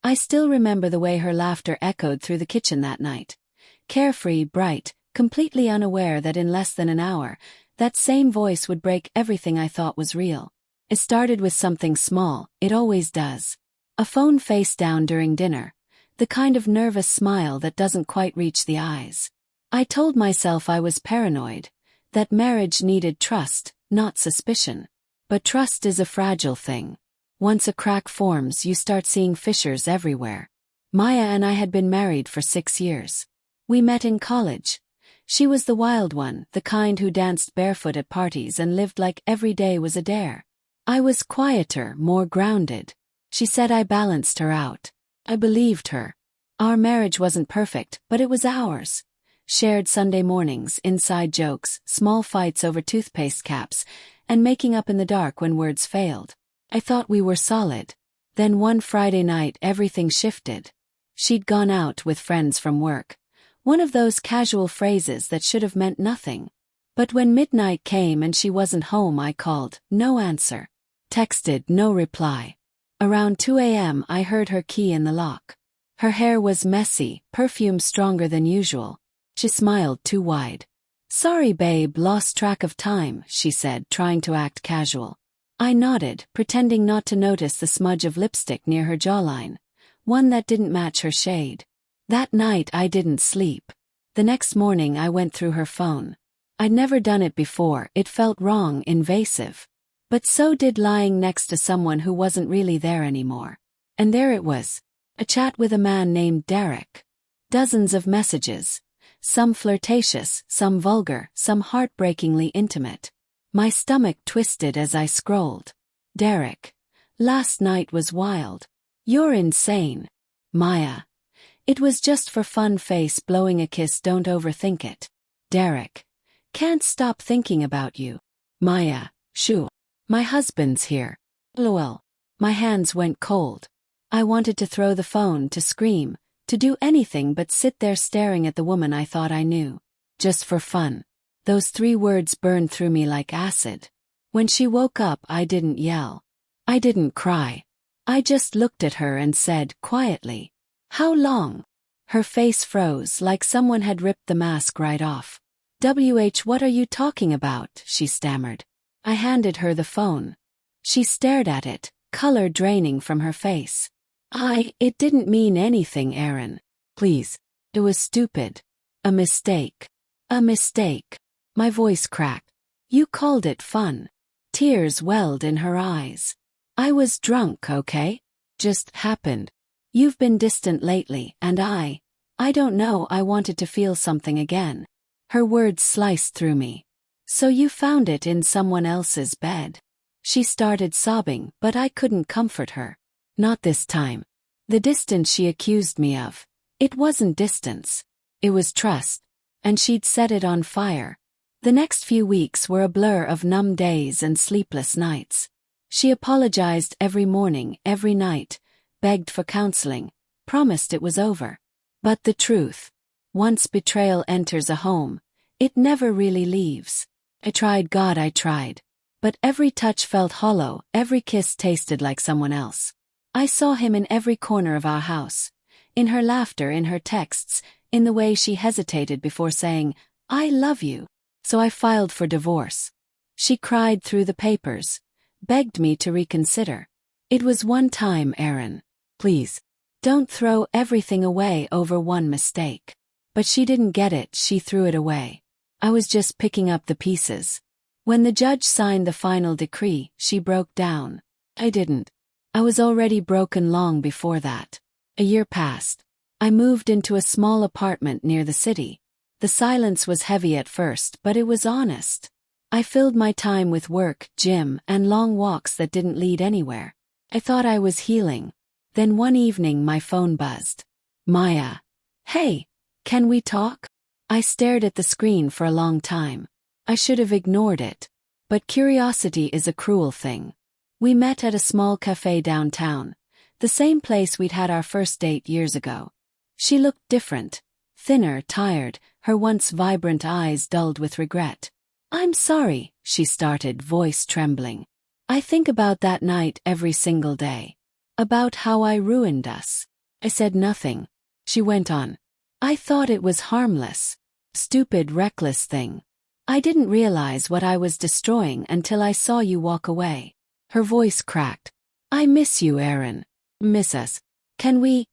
I still remember the way her laughter echoed through the kitchen that night. Carefree, bright, completely unaware that in less than an hour, that same voice would break everything I thought was real. It started with something small, it always does. A phone face down during dinner. The kind of nervous smile that doesn't quite reach the eyes. I told myself I was paranoid, that marriage needed trust, not suspicion. But trust is a fragile thing. Once a crack forms, you start seeing fissures everywhere. Maya and I had been married for 6 years. We met in college. She was the wild one, the kind who danced barefoot at parties and lived like every day was a dare. I was quieter, more grounded. She said I balanced her out. I believed her. Our marriage wasn't perfect, but it was ours. Shared Sunday mornings, inside jokes, small fights over toothpaste caps, and making up in the dark when words failed. I thought we were solid. Then one Friday night everything shifted. She'd gone out with friends from work. One of those casual phrases that should have meant nothing. But when midnight came and she wasn't home, I called, no answer. Texted, no reply. Around 2 a.m. I heard her key in the lock. Her hair was messy, perfume stronger than usual. She smiled too wide. Sorry babe, lost track of time, she said, trying to act casual. I nodded, pretending not to notice the smudge of lipstick near her jawline. One that didn't match her shade. That night I didn't sleep. The next morning I went through her phone. I'd never done it before, it felt wrong, invasive. But so did lying next to someone who wasn't really there anymore. And there it was. A chat with a man named Derek. Dozens of messages. Some flirtatious, some vulgar, some heartbreakingly intimate. My stomach twisted as I scrolled. Derek. Last night was wild. You're insane. Maya. It was just for fun, face blowing a kiss, don't overthink it. Derek. Can't stop thinking about you. Maya. Shoo. My husband's here. LOL. My hands went cold. I wanted to throw the phone, to scream, to do anything but sit there staring at the woman I thought I knew. Just for fun. Those 3 words burned through me like acid. When she woke up, I didn't yell. I didn't cry. I just looked at her and said, quietly, how long? Her face froze like someone had ripped the mask right off. What are you talking about? She stammered. I handed her the phone. She stared at it, color draining from her face. It didn't mean anything, Aaron. Please. It was stupid. A mistake. A mistake. My voice cracked. You called it fun. Tears welled in her eyes. I was drunk, okay? Just happened. You've been distant lately, and I don't know, I wanted to feel something again. Her words sliced through me. So you found it in someone else's bed. She started sobbing, but I couldn't comfort her. Not this time. The distance she accused me of. It wasn't distance. It was trust. And she'd set it on fire. The next few weeks were a blur of numb days and sleepless nights. She apologized every morning, every night, begged for counseling, promised it was over. But the truth. Once betrayal enters a home, it never really leaves. I tried, God, I tried. But every touch felt hollow, every kiss tasted like someone else. I saw him in every corner of our house. In her laughter, in her texts, in the way she hesitated before saying, I love you. So I filed for divorce. She cried through the papers, begged me to reconsider. It was one time, Aaron. Please. Don't throw everything away over one mistake. But she didn't get it, she threw it away. I was just picking up the pieces. When the judge signed the final decree, she broke down. I didn't. I was already broken long before that. A year passed. I moved into a small apartment near the city. The silence was heavy at first, but it was honest. I filled my time with work, gym, and long walks that didn't lead anywhere. I thought I was healing. Then one evening my phone buzzed. Maya. Hey, can we talk? I stared at the screen for a long time. I should have ignored it. But curiosity is a cruel thing. We met at a small cafe downtown, the same place we'd had our first date years ago. She looked different, thinner, tired, her once vibrant eyes dulled with regret. I'm sorry, she started, voice trembling. I think about that night every single day. About how I ruined us. I said nothing. She went on. I thought it was harmless. Stupid, reckless thing. I didn't realize what I was destroying until I saw you walk away. Her voice cracked. I miss you, Aaron. Miss us. Can we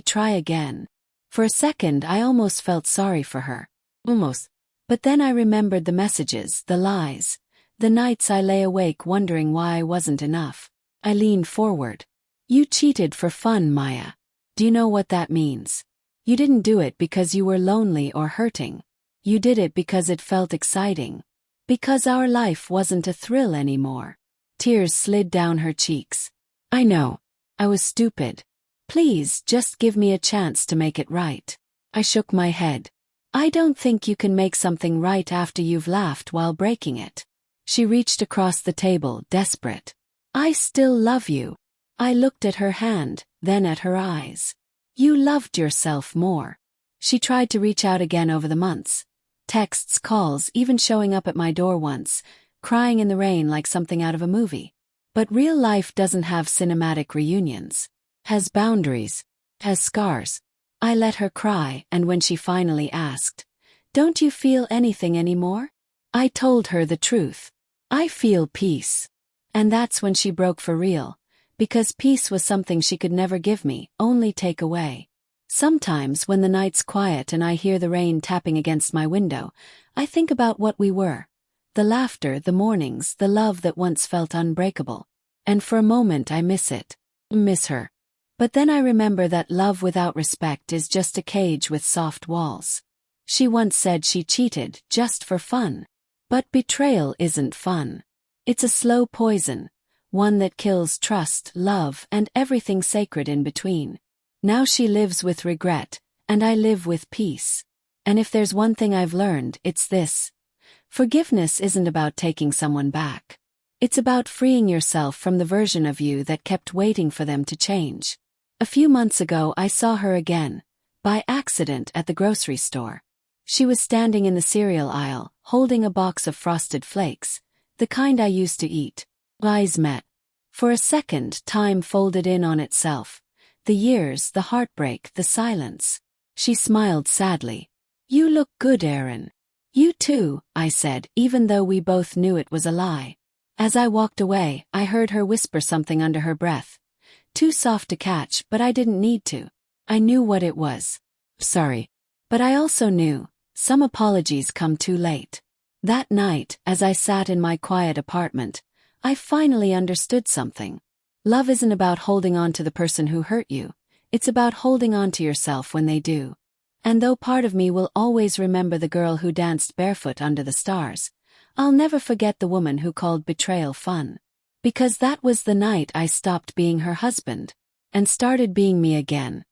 try again? For a second I almost felt sorry for her. Almost. But then I remembered the messages, the lies, the nights I lay awake wondering why I wasn't enough. I leaned forward. You cheated for fun, Maya. Do you know what that means? You didn't do it because you were lonely or hurting. You did it because it felt exciting. Because our life wasn't a thrill anymore. Tears slid down her cheeks. I know. I was stupid. Please, just give me a chance to make it right. I shook my head. I don't think you can make something right after you've laughed while breaking it. She reached across the table, desperate. I still love you. I looked at her hand, then at her eyes. You loved yourself more. She tried to reach out again over the months. Texts, calls, even showing up at my door once, crying in the rain like something out of a movie. But real life doesn't have cinematic reunions. Has boundaries. Has scars. I let her cry, and when she finally asked, Don't you feel anything anymore? I told her the truth. I feel peace. And that's when she broke for real. Because peace was something she could never give me, only take away. Sometimes when the night's quiet and I hear the rain tapping against my window, I think about what we were. The laughter, the mornings, the love that once felt unbreakable. And for a moment I miss it. Miss her. But then I remember that love without respect is just a cage with soft walls. She once said she cheated just for fun. But betrayal isn't fun. It's a slow poison. One that kills trust, love, and everything sacred in between. Now she lives with regret, and I live with peace. And if there's one thing I've learned, it's this. Forgiveness isn't about taking someone back. It's about freeing yourself from the version of you that kept waiting for them to change. A few months ago I saw her again, by accident at the grocery store. She was standing in the cereal aisle, holding a box of Frosted Flakes, the kind I used to eat. Eyes met. For a second, time folded in on itself. The years, the heartbreak, the silence. She smiled sadly. You look good, Aaron. You too, I said, even though we both knew it was a lie. As I walked away, I heard her whisper something under her breath. Too soft to catch, but I didn't need to. I knew what it was. Sorry. But I also knew, some apologies come too late. That night, as I sat in my quiet apartment, I finally understood something. Love isn't about holding on to the person who hurt you. It's about holding on to yourself when they do. And though part of me will always remember the girl who danced barefoot under the stars, I'll never forget the woman who called betrayal fun. Because that was the night I stopped being her husband and started being me again.